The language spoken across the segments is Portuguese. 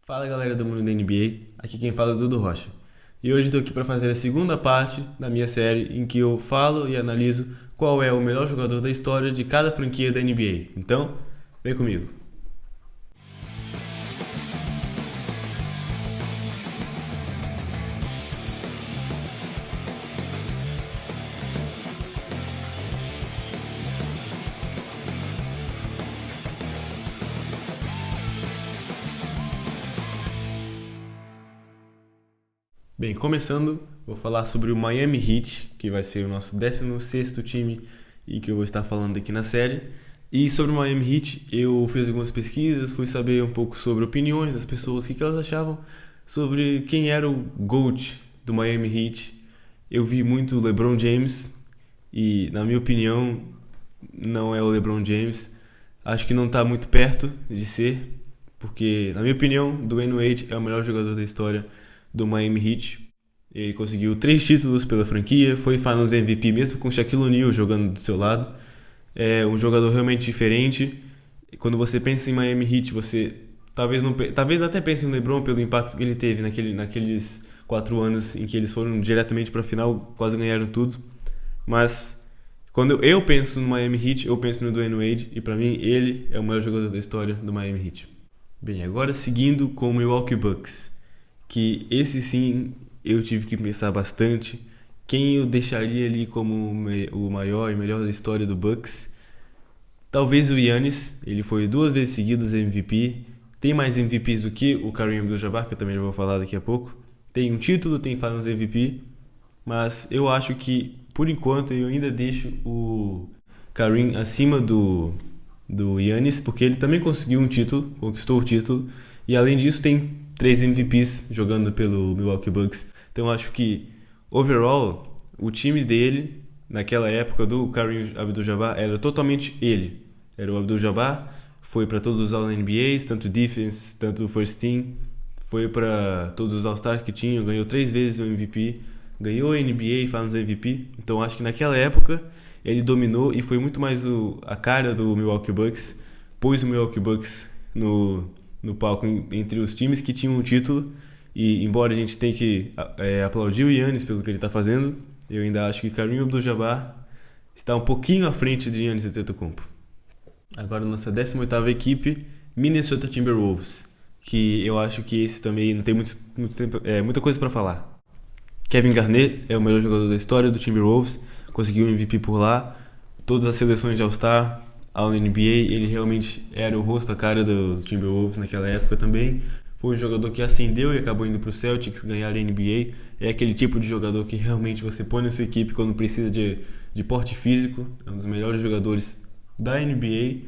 Fala galera do mundo da NBA, aqui quem fala é o Dudu Rocha. E hoje estou aqui para fazer a segunda parte da minha série em que eu falo e analiso qual é o melhor jogador da história de cada franquia da NBA. Então, vem comigo. Bem, começando, vou falar sobre o Miami Heat, que vai ser o nosso 16º time e que eu vou estar falando aqui na série. E sobre o Miami Heat, eu fiz algumas pesquisas, fui saber um pouco sobre opiniões das pessoas, o que elas achavam sobre quem era o GOAT do Miami Heat. Eu vi muito o LeBron James e, na minha opinião, não é o LeBron James. Acho que não está muito perto de ser, porque, na minha opinião, Dwayne Wade é o melhor jogador da história do Miami Heat. Ele conseguiu 3 títulos pela franquia, foi Finals MVP mesmo com Shaquille O'Neal jogando do seu lado. É um jogador realmente diferente. Quando você pensa em Miami Heat, você talvez até pense em LeBron pelo impacto que ele teve naqueles 4 anos em que eles foram diretamente para a final, quase ganharam tudo. Mas quando eu penso no Miami Heat, eu penso no Dwayne Wade e para mim ele é o maior jogador da história do Miami Heat. Bem, agora seguindo com o Milwaukee Bucks, que esse sim eu tive que pensar bastante quem eu deixaria ali como o maior e melhor da história do Bucks. Talvez o Giannis, ele foi 2 vezes seguidas MVP, tem mais MVPs do que o Kareem Abdul-Jabbar, que eu também já vou falar daqui a pouco, tem um título, tem Finals MVP, mas eu acho que por enquanto eu ainda deixo o Kareem acima do Giannis, porque ele também conseguiu um título, conquistou o título, e além disso tem 3 MVPs jogando pelo Milwaukee Bucks. Então acho que, overall, o time dele, naquela época do Kareem Abdul-Jabbar, era totalmente ele. Era o Abdul-Jabbar, foi para todos os All-NBAs, tanto Defense, tanto First Team, foi para todos os All-Stars que tinham, ganhou 3 vezes o MVP, ganhou a NBA e Finals MVP. Então acho que naquela época ele dominou e foi muito mais a cara do Milwaukee Bucks, pôs o Milwaukee Bucks no palco entre os times que tinham um título. E embora a gente tenha que aplaudir o Giannis pelo que ele está fazendo, eu ainda acho que Kareem Abdul-Jabbar está um pouquinho à frente de Giannis Antetokounmpo. Agora nossa 18ª equipe, Minnesota Timberwolves, que eu acho que esse também não tem muita coisa para falar. Kevin Garnett é o melhor jogador da história do Timberwolves, conseguiu um MVP por lá, todas as seleções de All-Star, All-NBA, ele realmente era o rosto, a cara do Timberwolves naquela época também. Foi um jogador que ascendeu e acabou indo para o Celtics ganhar a NBA. É aquele tipo de jogador que realmente você põe na sua equipe quando precisa de porte físico. É um dos melhores jogadores da NBA,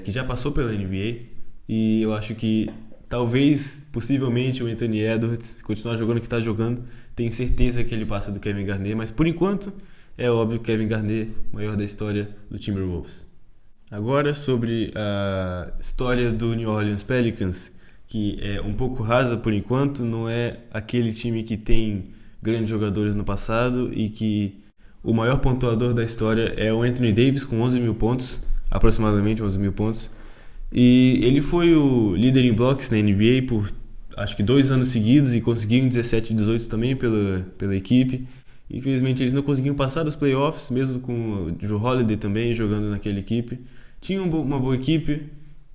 que já passou pela NBA. E eu acho que talvez, possivelmente, o Anthony Edwards continuar jogando o que está jogando. Tenho certeza que ele passa do Kevin Garnett, mas por enquanto é óbvio que Kevin Garnett, maior da história do Timberwolves. Agora sobre a história do New Orleans Pelicans, que é um pouco rasa por enquanto, não é aquele time que tem grandes jogadores no passado e que o maior pontuador da história é o Anthony Davis com 11 mil pontos, aproximadamente 11 mil pontos. E ele foi o líder em blocos na NBA por acho que 2 anos seguidos e conseguiu em 17 e 18 também pela equipe. Infelizmente eles não conseguiam passar dos playoffs, mesmo com o Jrue Holiday também jogando naquela equipe. Tinham uma boa equipe,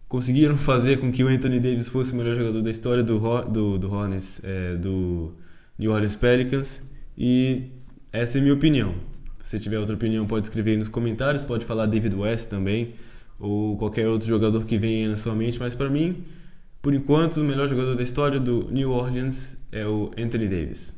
conseguiram fazer com que o Anthony Davis fosse o melhor jogador da história do Hornets, do New Orleans Pelicans, e essa é a minha opinião. Se tiver outra opinião pode escrever aí nos comentários, pode falar David West também, ou qualquer outro jogador que venha na sua mente, mas para mim, por enquanto, o melhor jogador da história do New Orleans é o Anthony Davis.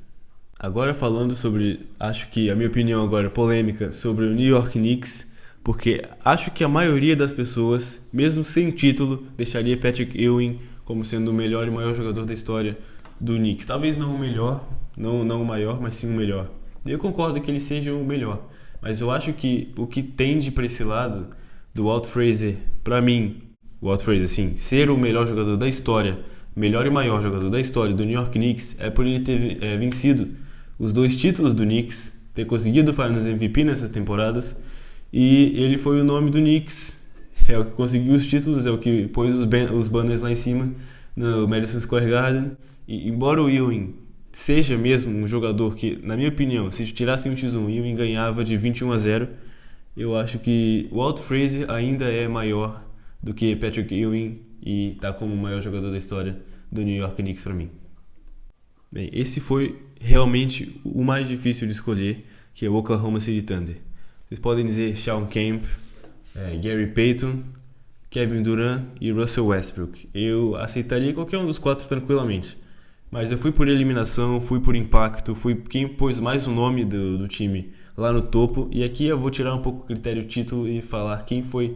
Agora falando sobre, acho que a minha opinião agora polêmica sobre o New York Knicks, porque acho que a maioria das pessoas, mesmo sem título, deixaria Patrick Ewing como sendo o melhor e maior jogador da história do Knicks. Talvez não o melhor, não o maior, mas sim o melhor. Eu concordo que ele seja o melhor, mas eu acho que o que tende para esse lado do Walt Frazier, para mim, o Walt Frazier, sim, ser o melhor jogador da história, melhor e maior jogador da história do New York Knicks, é por ele ter vencido os 2 títulos do Knicks, ter conseguido o Finals MVP nessas temporadas, e ele foi o nome do Knicks, é o que conseguiu os títulos, é o que pôs os banners lá em cima no Madison Square Garden. E embora o Ewing seja mesmo um jogador que, na minha opinião, se tirassem um X1, o Ewing ganhava de 21-0, eu acho que o Walt Frazier ainda é maior do que Patrick Ewing e tá como o maior jogador da história do New York Knicks para mim. Bem, esse foi realmente o mais difícil de escolher, que é o Oklahoma City Thunder. Vocês podem dizer Shawn Kemp, Gary Payton, Kevin Durant e Russell Westbrook. Eu aceitaria qualquer um dos 4 tranquilamente. Mas eu fui por eliminação, fui por impacto, fui quem pôs mais o nome do time lá no topo. E aqui eu vou tirar um pouco o critério título e falar quem foi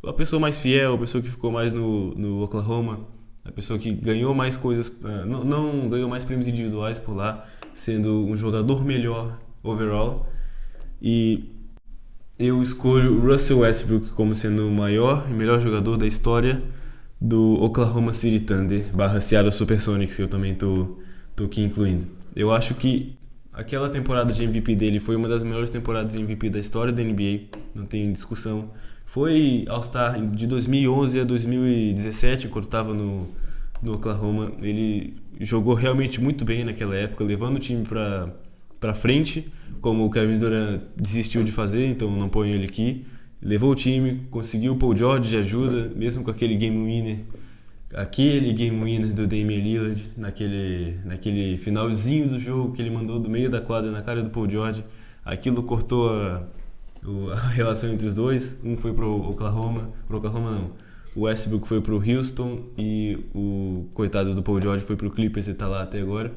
a pessoa mais fiel, a pessoa que ficou mais no Oklahoma, a pessoa que ganhou mais coisas, não ganhou mais prêmios individuais por lá, sendo um jogador melhor overall. E eu escolho Russell Westbrook como sendo o maior e melhor jogador da história do Oklahoma City Thunder / Seattle Supersonics, que eu também tô aqui incluindo. Eu acho que aquela temporada de MVP dele foi uma das melhores temporadas de MVP da história da NBA, não tem discussão. Foi All-Star de 2011 a 2017, quando estava no Oklahoma. Ele jogou realmente muito bem naquela época, levando o time para frente, como o Kevin Durant desistiu de fazer, então não ponho ele aqui. Levou o time, conseguiu o Paul George de ajuda, mesmo com aquele game winner do Damian Lillard, naquele finalzinho do jogo que ele mandou do meio da quadra na cara do Paul George. Aquilo cortou a relação entre os dois. Um foi pro Oklahoma não. O Westbrook foi pro Houston e o coitado do Paul George foi pro Clippers e tá lá até agora.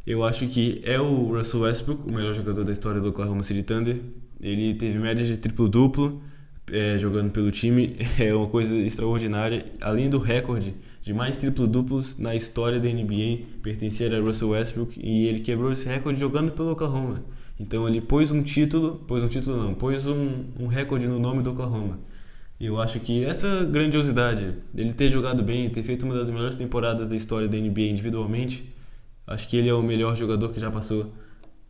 Eu acho que é o Russell Westbrook, o melhor jogador da história do Oklahoma City Thunder. Ele teve média de triplo-duplo jogando pelo time, é uma coisa extraordinária. Além do recorde de mais triplo-duplos na história da NBA, pertencer a Russell Westbrook, e ele quebrou esse recorde jogando pelo Oklahoma. Então ele pôs um recorde no nome do Oklahoma. E eu acho que essa grandiosidade, ele ter jogado bem, ter feito uma das melhores temporadas da história da NBA individualmente, acho que ele é o melhor jogador que já passou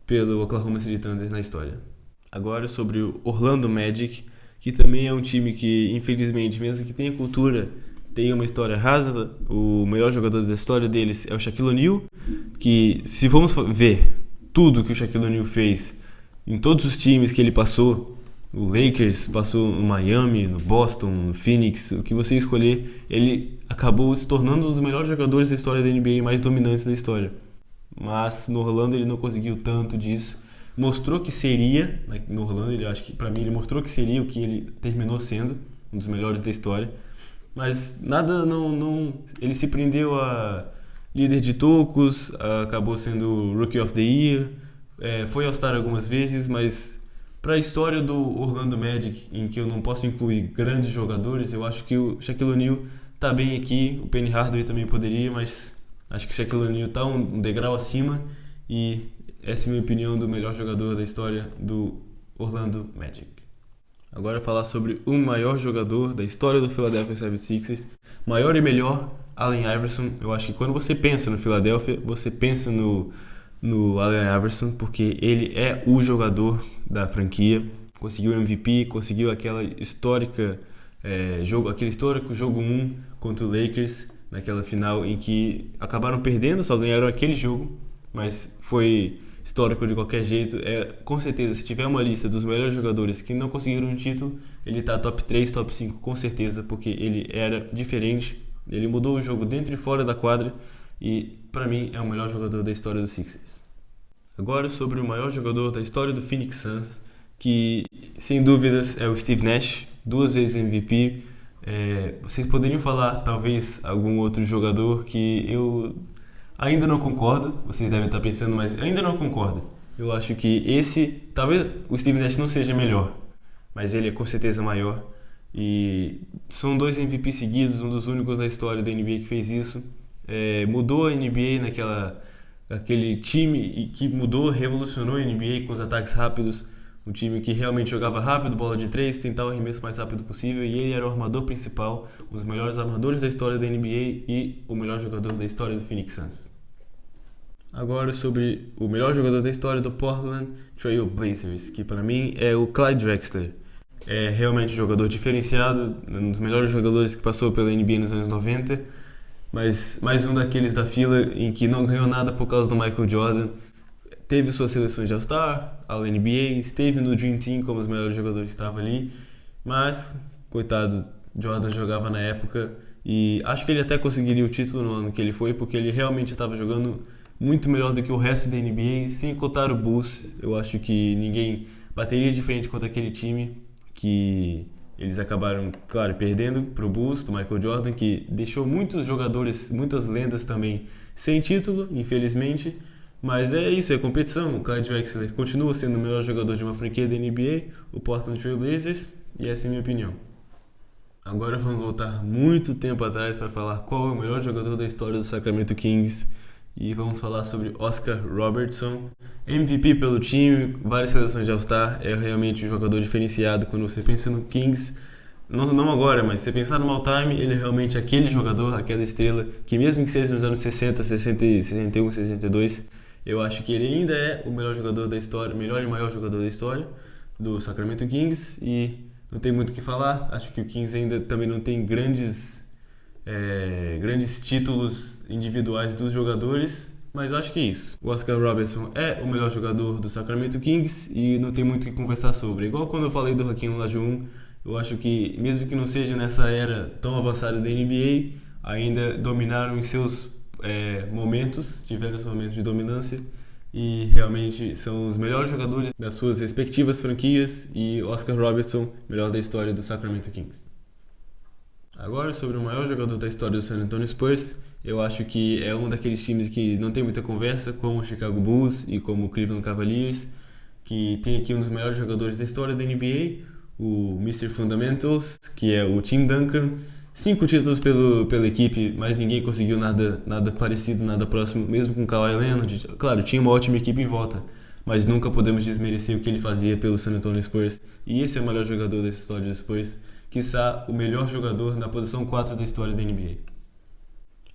pelo Oklahoma City Thunder na história. Agora sobre o Orlando Magic, que também é um time que, infelizmente, mesmo que tenha cultura, tem uma história rasa. O melhor jogador da história deles é o Shaquille O'Neal, que, se formos ver tudo que o Shaquille O'Neal fez em todos os times que ele passou, o Lakers passou no Miami, no Boston, no Phoenix, o que você escolher, ele acabou se tornando um dos melhores jogadores da história da NBA, mais dominantes da história. Mas no Orlando ele não conseguiu tanto disso. Mostrou que seria, no Orlando, acho que pra mim ele mostrou que seria o que ele terminou sendo, um dos melhores da história. Mas nada, ele se prendeu a líder de tocos, acabou sendo Rookie of the Year, foi All-Star algumas vezes, mas para a história do Orlando Magic, em que eu não posso incluir grandes jogadores, eu acho que o Shaquille O'Neal tá bem aqui, o Penny Hardaway também poderia, mas acho que o Shaquille O'Neal tá um degrau acima, e essa é a minha opinião do melhor jogador da história do Orlando Magic. Agora falar sobre o maior jogador da história do Philadelphia 76ers, maior e melhor, Allen Iverson. Eu acho que quando você pensa no Philadelphia, você pensa no Allen Iverson, porque ele é o jogador da franquia, conseguiu MVP, conseguiu aquele histórico jogo 1 contra o Lakers, naquela final em que acabaram perdendo, só ganharam aquele jogo, mas foi histórico de qualquer jeito. Com certeza, se tiver uma lista dos melhores jogadores que não conseguiram um título, ele tá top 3, top 5 com certeza, porque ele era diferente, ele mudou o jogo dentro e fora da quadra, e para mim é o melhor jogador da história dos Sixers. Agora sobre o maior jogador da história do Phoenix Suns, que sem dúvidas é o Steve Nash, 2 vezes MVP. Vocês poderiam falar talvez algum outro jogador que eu ainda não concordo, vocês devem estar pensando, mas ainda não concordo. Eu acho que talvez o Steve Nash não seja melhor, mas ele é com certeza maior. E são 2 MVP seguidos, um dos únicos na história da NBA que fez isso. Mudou a NBA aquele time que mudou, revolucionou a NBA com os ataques rápidos. Um time que realmente jogava rápido, bola de 3, tentava o arremesso mais rápido possível, e ele era o armador principal, um dos melhores armadores da história da NBA e o melhor jogador da história do Phoenix Suns. Agora sobre o melhor jogador da história do Portland Trail Blazers, que para mim é o Clyde Drexler. É realmente um jogador diferenciado, um dos melhores jogadores que passou pela NBA nos anos 90, mas mais um daqueles da fila em que não ganhou nada por causa do Michael Jordan. Teve sua seleção de All-Star, All-NBA, esteve no Dream Team como os melhores jogadores que estavam ali, mas, coitado, Jordan jogava na época e acho que ele até conseguiria o título no ano que ele foi, porque ele realmente estava jogando muito melhor do que o resto da NBA, sem contar o Bulls. Eu acho que ninguém bateria de frente contra aquele time, que eles acabaram, claro, perdendo para o Bulls, do Michael Jordan, que deixou muitos jogadores, muitas lendas também sem título, infelizmente. Mas é isso, é competição. O Clyde Drexler continua sendo o melhor jogador de uma franquia da NBA, o Portland Trail Blazers, e essa é a minha opinião. Agora vamos voltar muito tempo atrás para falar qual é o melhor jogador da história do Sacramento Kings, e vamos falar sobre Oscar Robertson, MVP pelo time, várias seleções de All-Star, é realmente um jogador diferenciado quando você pensa no Kings. Não agora, mas se você pensar no all-time, ele é realmente aquele jogador, aquela estrela, que mesmo que seja nos anos 60, 60, 61, 62, eu acho que ele ainda é o melhor jogador da história, o melhor e maior jogador da história do Sacramento Kings, e não tem muito o que falar. Acho que o Kings ainda também não tem grandes títulos individuais dos jogadores, mas acho que é isso. O Oscar Robertson é o melhor jogador do Sacramento Kings e não tem muito o que conversar sobre. Igual quando eu falei do Hakeem Olajuwon, eu acho que mesmo que não seja nessa era tão avançada da NBA, ainda dominaram em seus momentos, tiveram seus momentos de dominância e realmente são os melhores jogadores das suas respectivas franquias, e Oscar Robertson, melhor da história do Sacramento Kings. Agora, sobre o maior jogador da história do San Antonio Spurs, eu acho que é um daqueles times que não tem muita conversa, como o Chicago Bulls e como o Cleveland Cavaliers, que tem aqui um dos melhores jogadores da história da NBA, o Mr. Fundamentals, que é o Tim Duncan. 5 títulos pela equipe, mas ninguém conseguiu nada parecido, nada próximo, mesmo com o Kawhi Leonard. Claro, tinha uma ótima equipe em volta, mas nunca podemos desmerecer o que ele fazia pelo San Antonio Spurs. E esse é o melhor jogador dessa história do Spurs, quiçá o melhor jogador na posição 4 da história da NBA.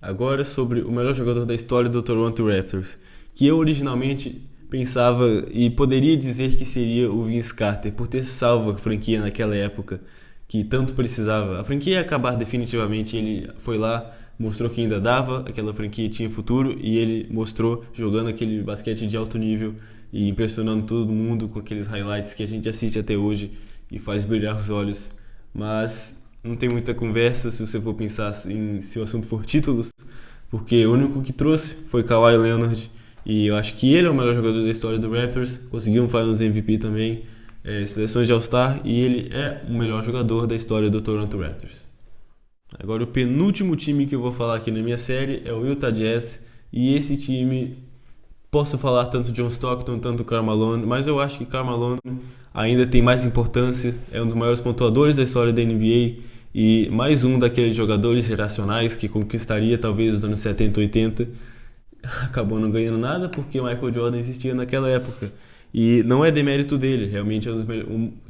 Agora sobre o melhor jogador da história do Toronto Raptors, que eu originalmente pensava e poderia dizer que seria o Vince Carter, por ter salvo a franquia naquela época que tanto precisava. A franquia ia acabar definitivamente, ele foi lá, mostrou que ainda dava, aquela franquia tinha futuro, e ele mostrou jogando aquele basquete de alto nível e impressionando todo mundo com aqueles highlights que a gente assiste até hoje e faz brilhar os olhos. Mas não tem muita conversa se você for pensar se o assunto for títulos, porque o único que trouxe foi Kawhi Leonard, e eu acho que ele é o melhor jogador da história do Raptors, conseguiu um Finals MVP também, seleções de All-Star, e ele é o melhor jogador da história do Toronto Raptors. Agora o penúltimo time que eu vou falar aqui na minha série é o Utah Jazz, e esse time, posso falar tanto John Stockton, tanto Karl Malone, mas eu acho que Karl Malone ainda tem mais importância, é um dos maiores pontuadores da história da NBA, e mais um daqueles jogadores geracionais que conquistaria talvez os anos 70, 80, acabou não ganhando nada porque o Michael Jordan existia naquela época. E não é demérito dele, realmente é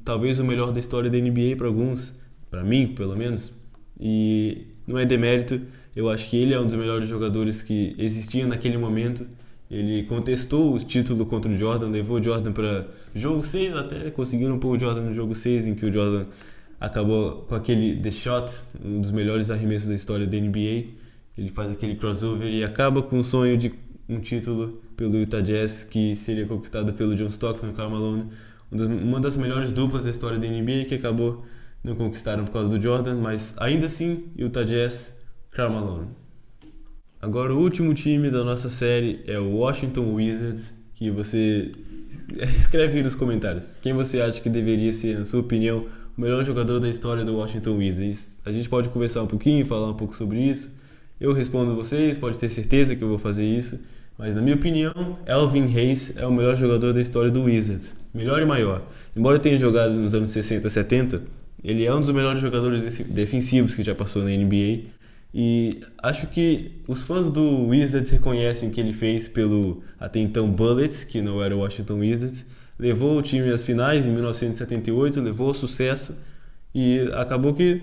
talvez o melhor da história da NBA para alguns, para mim pelo menos. E não é demérito, eu acho que ele é um dos melhores jogadores que existia naquele momento. Ele contestou o título contra o Jordan, levou o Jordan para jogo 6, até conseguiram pôr o Jordan no jogo 6, em que o Jordan acabou com aquele The Shot, um dos melhores arremessos da história da NBA. Ele faz aquele crossover e acaba com o sonho de um título pelo Utah Jazz, que seria conquistado pelo John Stockton e Karl Malone, uma das melhores duplas da história da NBA, que acabou não conquistaram por causa do Jordan, mas ainda assim, Utah Jazz, Karl Malone. Agora o último time da nossa série é o Washington Wizards, que você escreve aí nos comentários quem você acha que deveria ser, na sua opinião, o melhor jogador da história do Washington Wizards. A gente pode conversar um pouquinho, falar um pouco sobre isso. Eu respondo vocês, pode ter certeza que eu vou fazer isso. Mas na minha opinião, Elvin Hayes é o melhor jogador da história do Wizards. Melhor e maior. Embora tenha jogado nos anos 60, 70, ele é um dos melhores jogadores defensivos que já passou na NBA. E acho que os fãs do Wizards reconhecem o que ele fez pelo até então Bullets, que não era o Washington Wizards. Levou o time às finais em 1978, levou ao sucesso e acabou que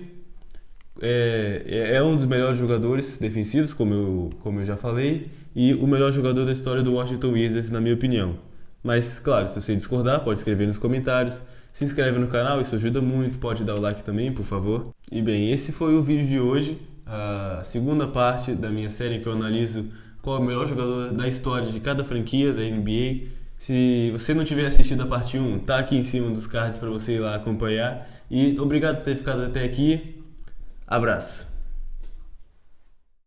é um dos melhores jogadores defensivos, como eu já falei, e o melhor jogador da história do Washington Wizards, na minha opinião. Mas, claro, se você discordar, pode escrever nos comentários. Se inscreve no canal, isso ajuda muito. Pode dar o like também, por favor. E bem, esse foi o vídeo de hoje. a segunda parte da minha série que eu analiso qual é o melhor jogador da história de cada franquia da NBA. Se você não tiver assistido a parte 1, tá aqui em cima dos cards para você ir lá acompanhar. E obrigado por ter ficado até aqui. Abraço.